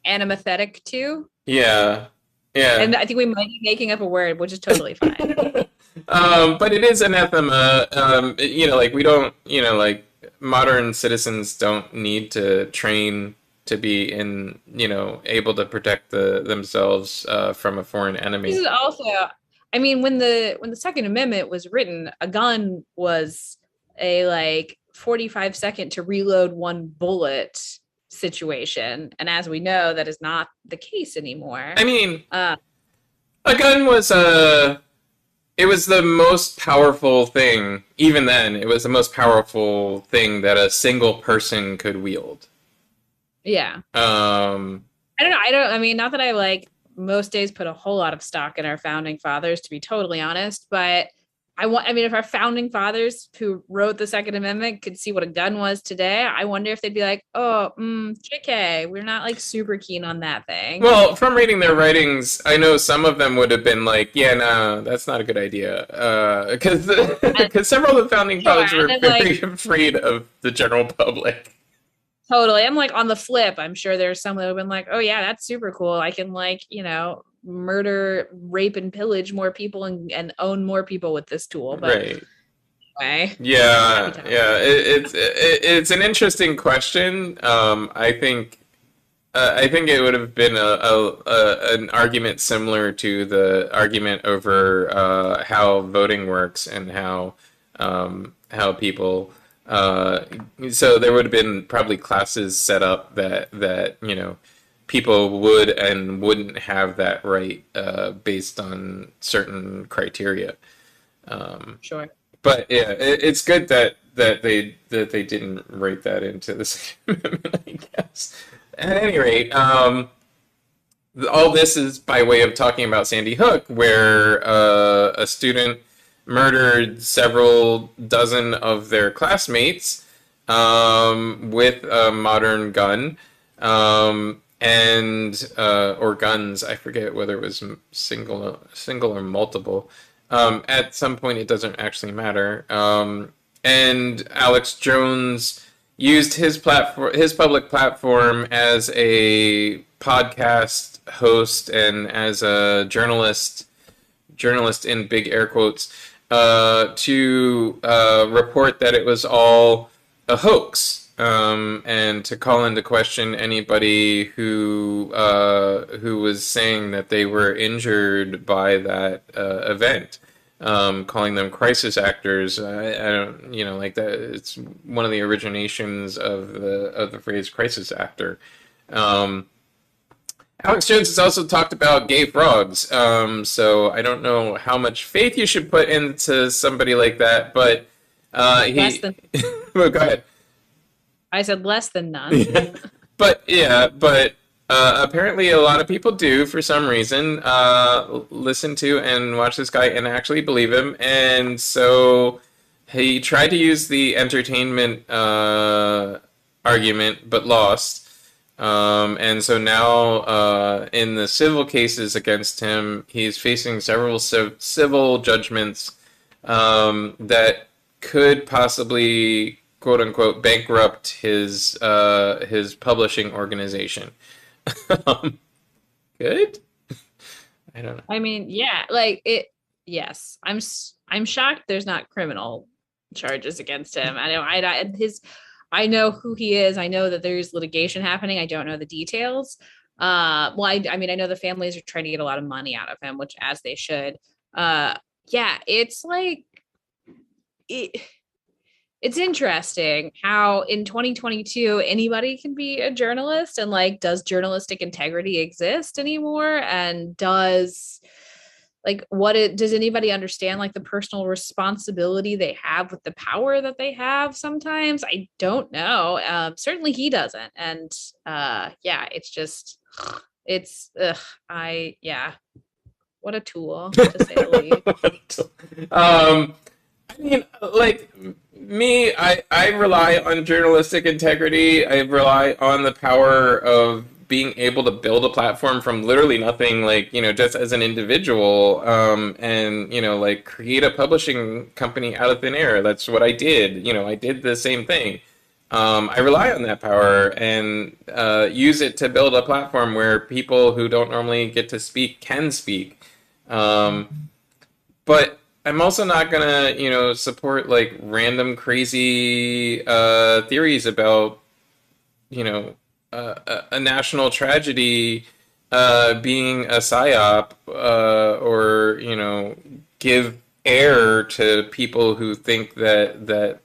Animathetic too? yeah, yeah. And I think we might be making up a word, which is totally fine. But it is anathema. Like we don't, like modern citizens don't need to train to be able to protect themselves from a foreign This enemy. is also, when the Second Amendment was written, a gun was a like 45-second to reload one bullet situation. And as we know, that is not the case anymore. I mean, a gun was it was the most powerful thing. Even then, it was the most powerful thing that a single person could wield. Yeah. I don't know. I mean, not that I like most days put a whole lot of stock in our founding fathers, to be totally honest, but I mean, if our founding fathers who wrote the Second Amendment could see what a gun was today, I wonder if they'd be like, oh, JK, we're not like super keen on that thing. Well, from reading their writings, I know some of them would have been like, yeah, no, that's not a good idea. Because several of the founding fathers were very afraid of the general public. Totally. I'm like, on the flip, I'm sure there's some that have been like, oh yeah, that's super cool. I can like, murder, rape, and pillage more people and own more people with this tool. But right. Anyway, yeah. It's an interesting question. I think it would have been an argument similar to the argument over how voting works and how people. So there would have been probably classes set up that people would and wouldn't have that right based on certain criteria. Sure. But yeah, it's good that they didn't write that into the Second Amendment, I guess. At any rate, all this is by way of talking about Sandy Hook, where a student murdered several dozen of their classmates with a modern gun. Or guns, I forget whether it was single or multiple. At some point, it doesn't actually matter. And Alex Jones used his public platform as a podcast host and as a journalist in big air quotes, to report that it was all a hoax. And to call into question anybody who was saying that they were injured by that event, calling them crisis actors. I don't, like that. It's one of the originations of the phrase crisis actor. Alex Jones has also talked about gay frogs. So I don't know how much faith you should put into somebody like that, but well, go ahead. I said less than none. But apparently a lot of people do, for some reason, listen to and watch this guy and actually believe him. And so he tried to use the entertainment argument, but lost. And so now in the civil cases against him, he's facing several civil judgments that could possibly, quote unquote, bankrupt his publishing organization. Good. I don't know. I mean, yeah, yes, I'm shocked there's not criminal charges against him. I know who he is. I know that there's litigation happening. I don't know the details. I mean, I know the families are trying to get a lot of money out of him, which as they should. It's like it's interesting how in 2022 anybody can be a journalist, and like, does journalistic integrity exist anymore? And does anybody understand like the personal responsibility they have with the power that they have? Sometimes I don't know. Certainly he doesn't. And what a tool, to say the least. I mean, like me, I rely on journalistic integrity. I rely on the power of being able to build a platform from literally nothing, like, just as an individual, and, like, create a publishing company out of thin air. That's what I did. I did the same thing. I rely on that power and use it to build a platform where people who don't normally get to speak can speak. But I'm also not gonna, support like random crazy theories about, a national tragedy being a psyop, or give air to people who think that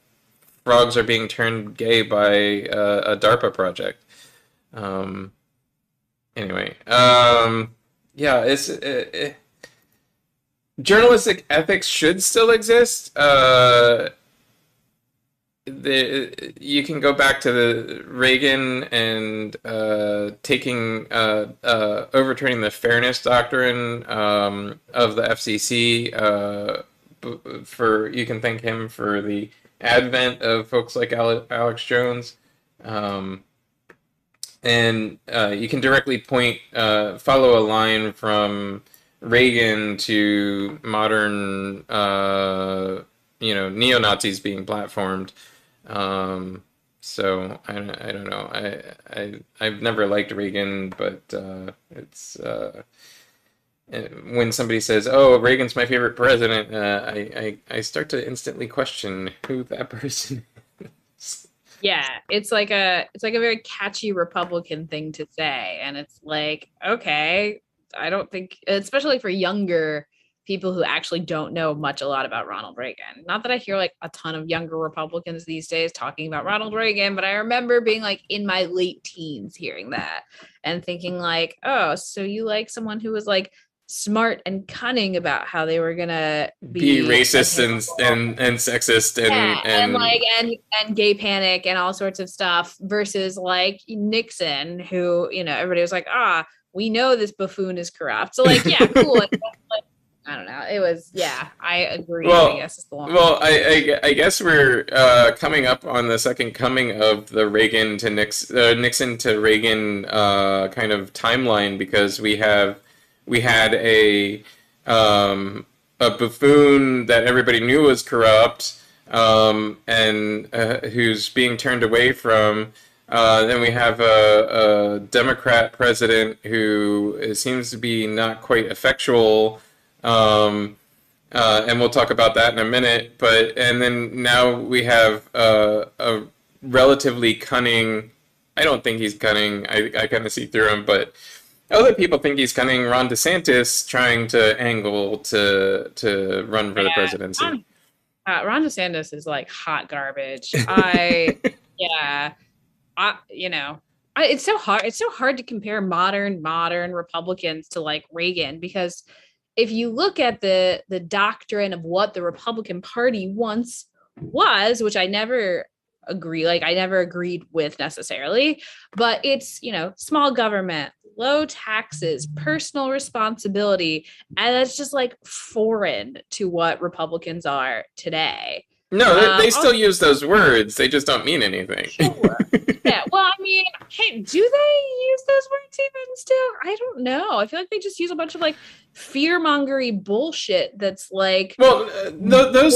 frogs are being turned gay by a DARPA project. Um, anyway, yeah, journalistic ethics should still exist. You can go back to the Reagan and overturning the fairness doctrine of the FCC. You can thank him for the advent of folks like Alex Jones. And you can directly follow a line from Reagan to modern, neo-Nazis being platformed. So I don't know. I've never liked Reagan, but it's when somebody says, "Oh, Reagan's my favorite president," I start to instantly question who that person is. Yeah, it's like a very catchy Republican thing to say, and it's like, okay, I don't think, especially for younger people who actually don't know a lot about Ronald Reagan. Not that I hear like a ton of younger Republicans these days talking about Ronald Reagan, but I remember being like in my late teens hearing that and thinking like, oh, so you like someone who was like smart and cunning about how they were gonna be racist and sexist and gay panic and all sorts of stuff, versus like Nixon, who, everybody was like, we know this buffoon is corrupt. So like, yeah, cool. I don't know. It was, yeah, I agree. Well, I guess it's the one. Well, I guess we're coming up on the second coming of the Reagan to Nixon to Reagan kind of timeline, because we had a buffoon that everybody knew was corrupt, and who's being turned away from. Then we have a Democrat president who seems to be not quite effectual. And we'll talk about that in a minute. And then now we have a relatively cunning. I don't think he's cunning. I kind of see through him, but other people think he's cunning. Ron DeSantis trying to angle to run for the presidency. Ron DeSantis is like hot garbage. It's so hard. It's so hard to compare modern Republicans to like Reagan, because if you look at the doctrine of what the Republican Party once was, which I never agreed with necessarily, but it's, small government, low taxes, personal responsibility, and that's just like foreign to what Republicans are today. No, they still use those words. They just don't mean anything. Sure. Yeah. Well, I mean, hey, do they use those words even still? I don't know. I feel like they just use a bunch of like fear-mongery bullshit that's like, well, those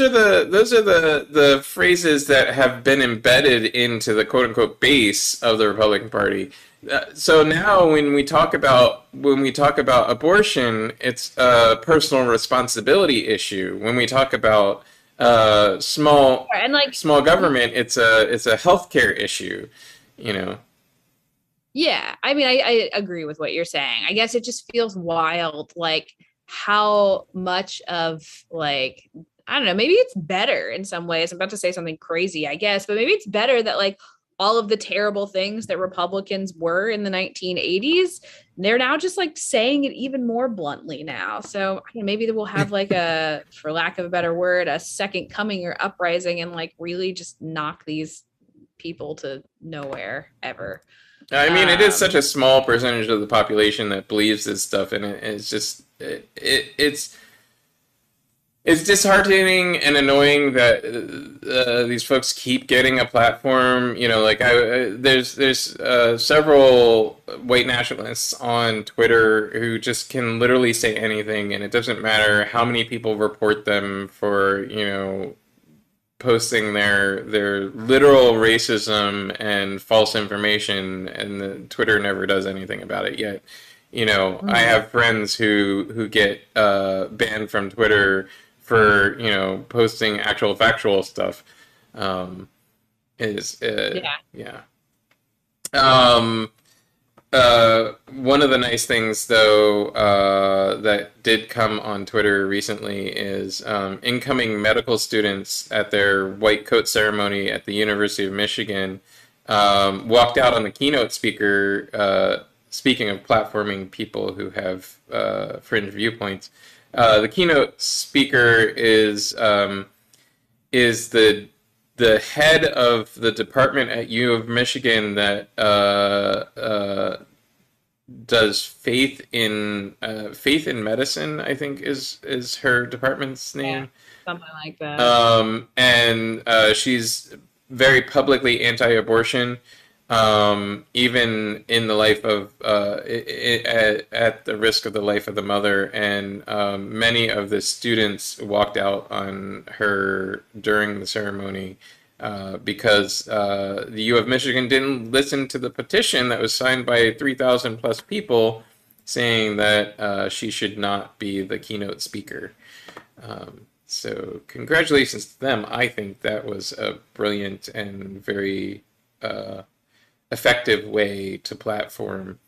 are the phrases that have been embedded into the quote unquote base of the Republican Party. So now when we talk about abortion, it's a personal responsibility issue. When we talk about small government, it's a healthcare issue, Yeah, I mean, I agree with what you're saying. I guess it just feels wild, like how much of like, I don't know, maybe it's better in some ways. I'm about to say something crazy, I guess, but maybe it's better that like all of the terrible things that Republicans were in the 1980s, they're now just like saying it even more bluntly now. So maybe we'll have like a, for lack of a better word, a second coming or uprising and like really just knock these people to nowhere ever. I mean, it is such a small percentage of the population that believes this stuff, and it's just it's disheartening and annoying that these folks keep getting a platform. There's several white nationalists on Twitter who just can literally say anything, and it doesn't matter how many people report them for posting their literal racism and false information, and the Twitter never does anything about it yet. I have friends who get banned from Twitter for posting actual factual stuff. One of the nice things, though, that did come on Twitter recently is incoming medical students at their white coat ceremony at the University of Michigan walked out on the keynote speaker. Speaking of platforming people who have fringe viewpoints, the keynote speaker is the head of the department at U of Michigan that does faith in medicine, I think is her department's Yeah, name. something like that. And she's very publicly anti-abortion, even in the life of at the risk of the life of the mother. And many of the students walked out on her during the ceremony because the U of Michigan didn't listen to the petition that was signed by 3,000 plus people saying that she should not be the keynote speaker. So congratulations to them. I think that was a brilliant and very effective way to platform.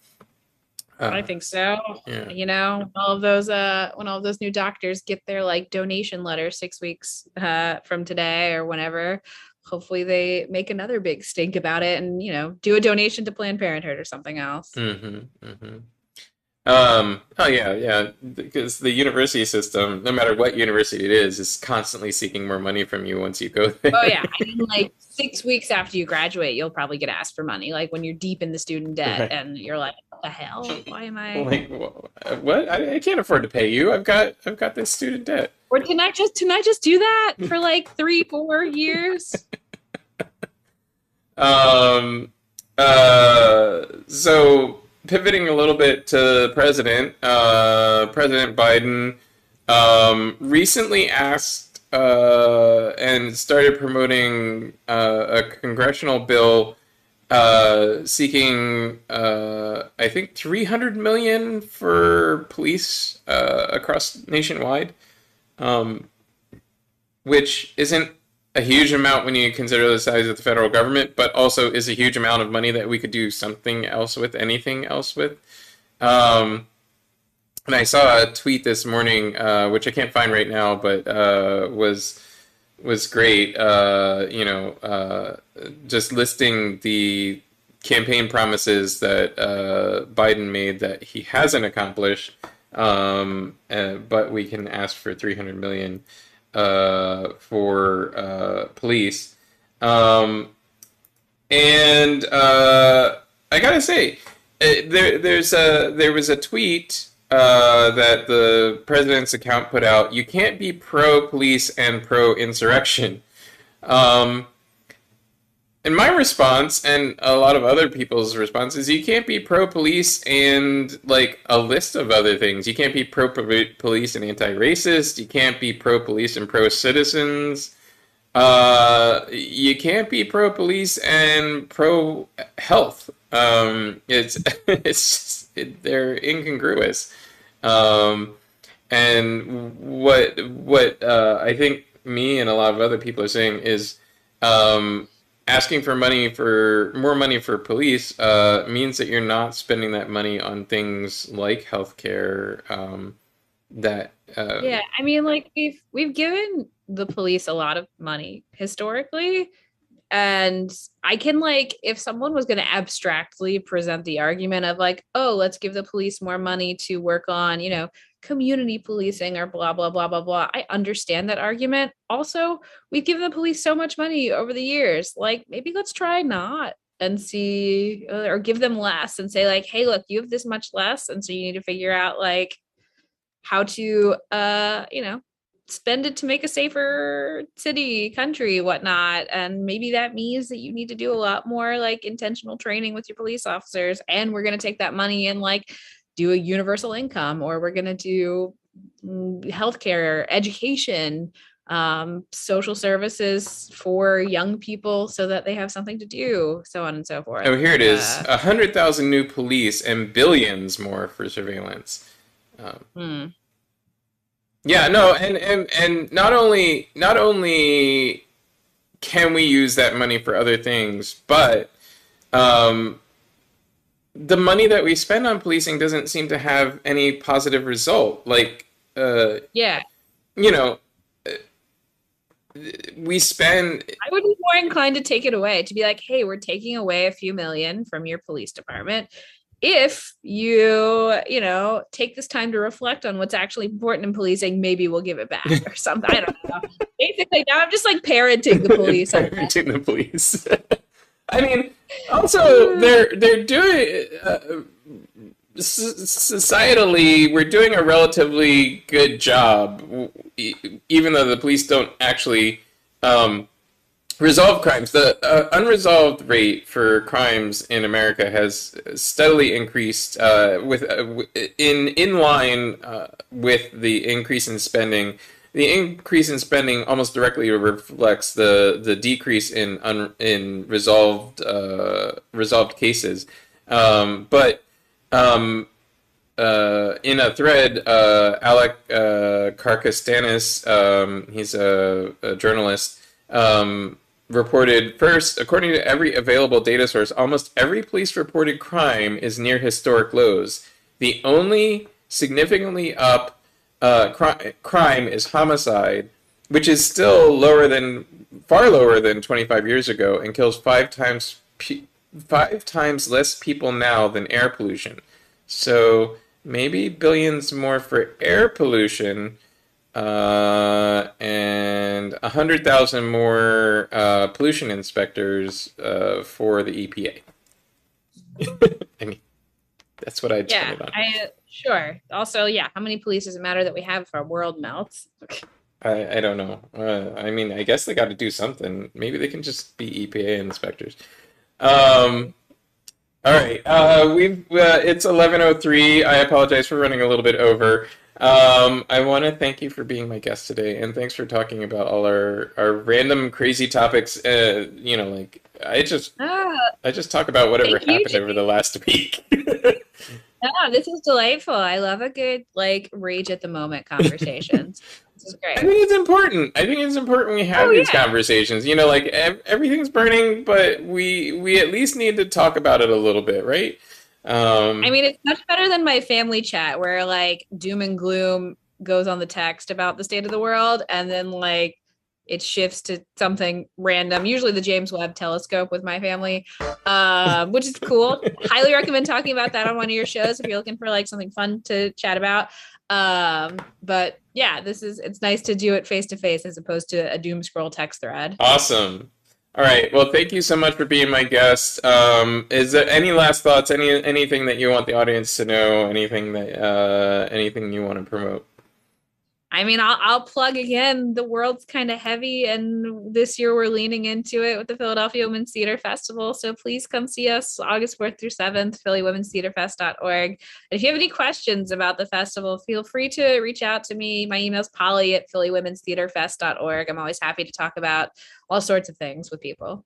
I think so. Yeah. You know, when all of those new doctors get their like donation letter 6 weeks from today or whenever, hopefully they make another big stink about it and, you know, do a donation to Planned Parenthood or something else. Mm-hmm, mm-hmm. Oh yeah, yeah, because the university system, no matter what university it is constantly seeking more money from you once you go Oh there. yeah, I mean, like 6 weeks after you graduate, you'll probably get asked for money. Like when you're deep in the student debt, Right. and you're like, "What the hell? Why am I?" Like, what? I can't afford to pay you. I've got this student debt. Or can I just do that for like 3, 4 years? Um, so pivoting a little bit to the president, President Biden recently asked and started promoting a congressional bill seeking, I think, 300 million for police across nationwide, um, which isn't a huge amount when you consider the size of the federal government, but also is a huge amount of money that we could do something else with, anything else with. Um, and I saw a tweet this morning, which I can't find right now, but was great. Just listing the campaign promises that Biden made that he hasn't accomplished, but we can ask for 300 million for police. And I gotta say, there was a tweet that the president's account put out. You can't be pro police and pro insurrection. Um, and my response, and a lot of other people's responses, you can't be pro police and like a list of other things. You can't be pro police and anti racist. You can't be pro police and pro citizens. You can't be pro police and pro health. They're incongruous. Um, and what I think me and a lot of other people are saying is um, asking for more money for police means that you're not spending that money on things like healthcare. That Yeah, I mean, like we've given the police a lot of money historically, and I can like if someone was going to abstractly present the argument of like, oh, let's give the police more money to work on, you know, community policing or blah blah blah blah blah. I understand that argument. Also, we've given the police so much money over the years. Like maybe let's try not and see or give them less and say like, hey, look, you have this much less, and so you need to figure out like how to spend it to make a safer city, country, whatnot. And maybe that means that you need to do a lot more like intentional training with your police officers, and we're going to take that money and like do a universal income, or we're going to do healthcare, education, social services for young people so that they have something to do, so on and so forth. oh, here it is: 100,000 new police and billions more for surveillance. Um, Hmm. yeah, no, and not only can we use that money for other things, but um, the money that we spend on policing doesn't seem to have any positive result. Like, Yeah. you know, we spend. I would be more inclined to take it away, to be like, hey, we're taking away a few million from your police department. If you know, take this time to reflect on what's actually important in policing, maybe we'll give it back or something. I don't know. Basically, now I'm just like parenting the police. Parenting the police. I mean, also they're doing societally, we're doing a relatively good job, even though the police don't actually resolve crimes. The unresolved rate for crimes in America has steadily increased in line with the increase in spending. The increase in spending almost directly reflects the decrease in resolved cases. But in a thread, Alec Karkastanis, he's a journalist, reported first, according to every available data source, almost every police reported crime is near historic lows. The only significantly up crime is homicide, which is still far lower than 25 years ago, and kills five times less people now than air pollution. So maybe billions more for air pollution, and 100,000 more pollution inspectors for the EPA. I mean, that's what I'd spend it on. Sure. Also, yeah, how many police does it matter that we have if our world melts? I don't know. I mean, I guess they got to do something. Maybe they can just be EPA inspectors. All right. It's 11:03. I apologize for running a little bit over. I want to thank you for being my guest today, and thanks for talking about all our random crazy topics. Like I just talk about whatever happened over the last week. No, this is delightful. I love a good like rage at the moment conversations. This is great. I think it's important. We have these conversations. You know, like everything's burning, but we at least need to talk about it a little bit, right? I mean, it's much better than my family chat where like doom and gloom goes on the text about the state of the world, and then like it shifts to something random, usually the James Webb Telescope with my family, which is cool. Highly recommend talking about that on one of your shows if you're looking for like something fun to chat about. But yeah, it's nice to do it face to face as opposed to a doom scroll text thread. Awesome. All right. Well, thank you so much for being my guest. Is there any last thoughts? Anything that you want the audience to know? Anything you want to promote? I mean, I'll plug again. The world's kind of heavy, and this year we're leaning into it with the Philadelphia Women's Theater Festival. So please come see us August 4th through 7th, phillywomen'stheaterfest.org. And if you have any questions about the festival, feel free to reach out to me. My email's polly@phillywomen'stheaterfest.org. I'm always happy to talk about all sorts of things with people.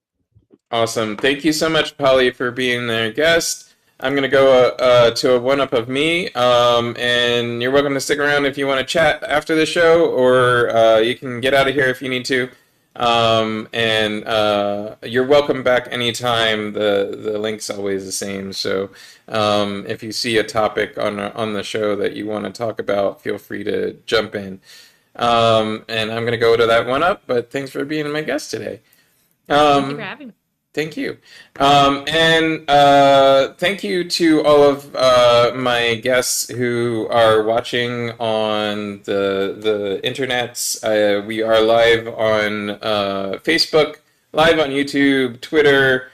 Awesome. Thank you so much, Polly, for being their guest. I'm going to go to a one-up of me, and you're welcome to stick around if you want to chat after the show, or you can get out of here if you need to. And you're welcome back anytime. The link's always the same. So if you see a topic on the show that you want to talk about, feel free to jump in. And I'm going to go to that one-up, but thanks for being my guest today. Thank you for having me. Thank you. And thank you to all of my guests who are watching on the internets. We are live on Facebook, live on YouTube, Twitter,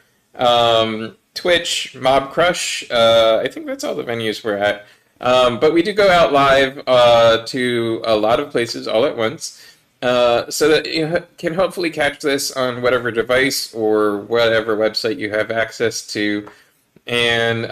Twitch, Mob Crush. I think that's all the venues we're at. But we do go out live to a lot of places all at once. So that you can hopefully catch this on whatever device or whatever website you have access to. And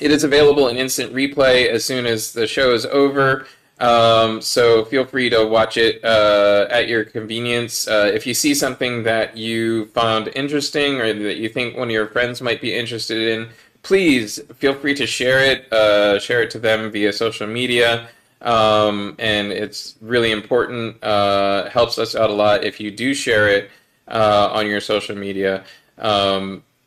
it is available in instant replay as soon as the show is over. So feel free to watch it at your convenience. If you see something that you found interesting or that you think one of your friends might be interested in, please feel free to share it to them via social media. And it's really important, helps us out a lot if you do share it on your social media.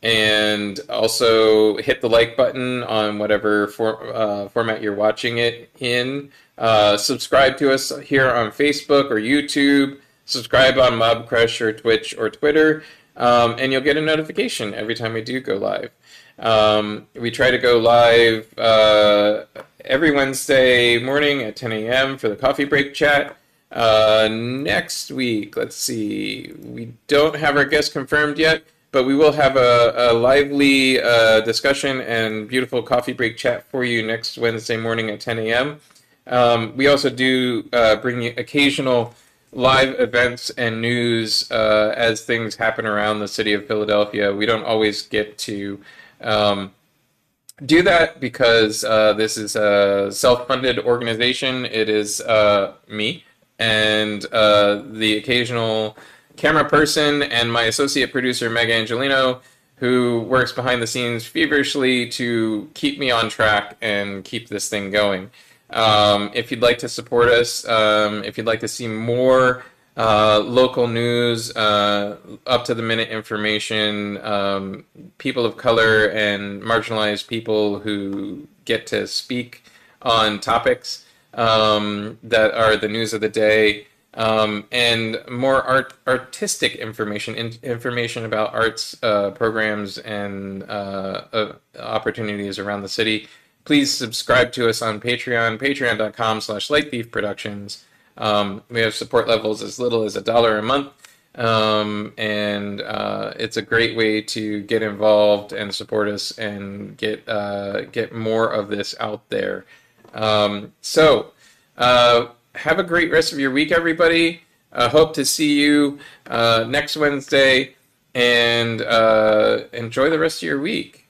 And also hit the like button on whatever format you're watching it in. Subscribe to us here on Facebook or YouTube. Subscribe on Mob Crush or Twitch or Twitter, and you'll get a notification every time we do go live. We try to go live every Wednesday morning at 10 a.m. for the coffee break chat. Next week, let's see, we don't have our guest confirmed yet, but we will have a lively discussion and beautiful coffee break chat for you next Wednesday morning at 10 a.m. We also do bring you occasional live events and news as things happen around the city of Philadelphia. We don't always get to do that because this is a self-funded organization. It is me and the occasional camera person and my associate producer, Meg Angelino, who works behind the scenes feverishly to keep me on track and keep this thing going. If you'd like to support us, if you'd like to see more local news, up-to-the-minute information, people of color and marginalized people who get to speak on topics that are the news of the day, and more artistic information, information about arts programs and opportunities around the city, please subscribe to us on Patreon, patreon.com/lightbeefproductions. We have support levels as little as $1 a month, and it's a great way to get involved and support us and get more of this out there. Have a great rest of your week, everybody. Hope to see you next Wednesday, and enjoy the rest of your week.